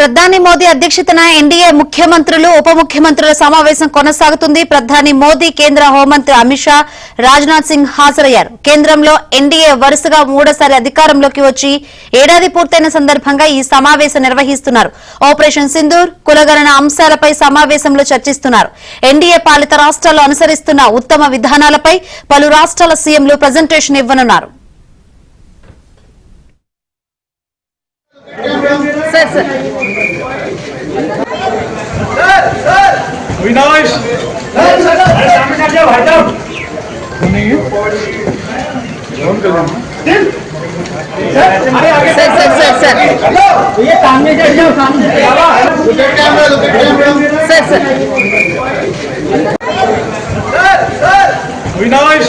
ప్రధాని మోదీ అధ్యక్షతన ఎన్డీఏ ముఖ్యమంత్రులు ఉప ముఖ్యమంత్రుల సమావేశం కొనసాగుతుంది. ప్రధాని మోదీ కేంద్ర హోంమంత్రి అమిత్ షా, రాజ్నాథ్ సింగ్ హాజరయ్యారు. కేంద్రంలో ఎన్డీఏ వరుసగా మూడోసారి అధికారంలోకి వచ్చి ఏడాది పూర్తయిన సందర్భంగా ఈ సమావేశం నిర్వహిస్తున్నారు. ఆపరేషన్ సింధూర్, కులగణన అంశాలపై సమావేశంలో చర్చిస్తున్నారు. ఎన్డీఏ పాలిత రాష్ట్రాలు అనుసరిస్తున్న ఉత్తమ విధానాలపై పలు రాష్ట్రాల సీఎంలు ప్రజెంటేషన్ ఇవ్వనున్నారు. विनाश सामने आ जाओ भाई साहब अरे आगे सर ये सामने जाओ सामने सर विनाश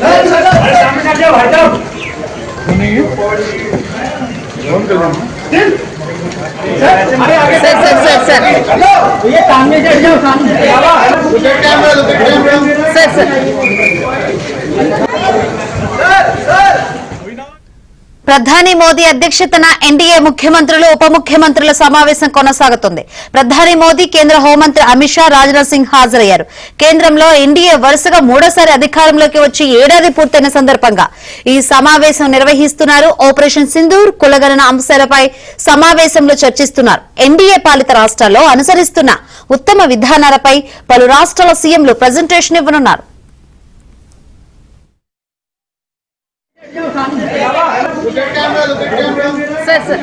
सामने आ जाओ भाई साहब अरे आगे सर ये सामने जाओ सामने सर ప్రధాని మోదీ అధ్యక్షతన ఎన్డీఏ ముఖ్యమంత్రులు ఉప ముఖ్యమంత్రుల సమావేశం కొనసాగుతుంది. ప్రధాని మోదీ, కేంద్ర హోంమంత్రి అమిత్ షా, రాజ్నాథ్ సింగ్ హాజరయ్యారు. కేంద్రంలో ఎన్డీఏ వరుసగా మూడోసారి అధికారంలోకి వచ్చి ఏడాది పూర్తయిన సందర్భంగా ఈ సమావేశం నిర్వహిస్తున్నారు. ఆపరేషన్ సింధూర్, కులగణన అంశాలపై సమావేశంలో చర్చిస్తున్నారు. ఎన్డీఏ పాలిత రాష్ట్రాల్లో అనుసరిస్తున్న ఉత్తమ విధానాలపై పలు రాష్ట్రాల సీఎంలు ప్రజెంటేషన్ ఇవ్వనున్నారు. सर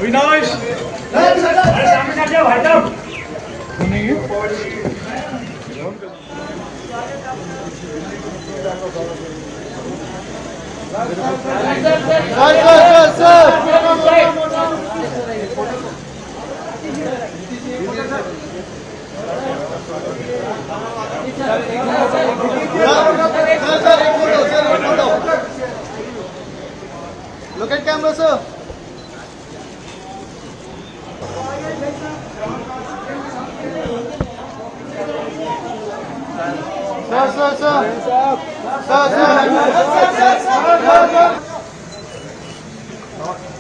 विनाश सामने आ जाओ भाई साहब Look at camera, sir. Sir.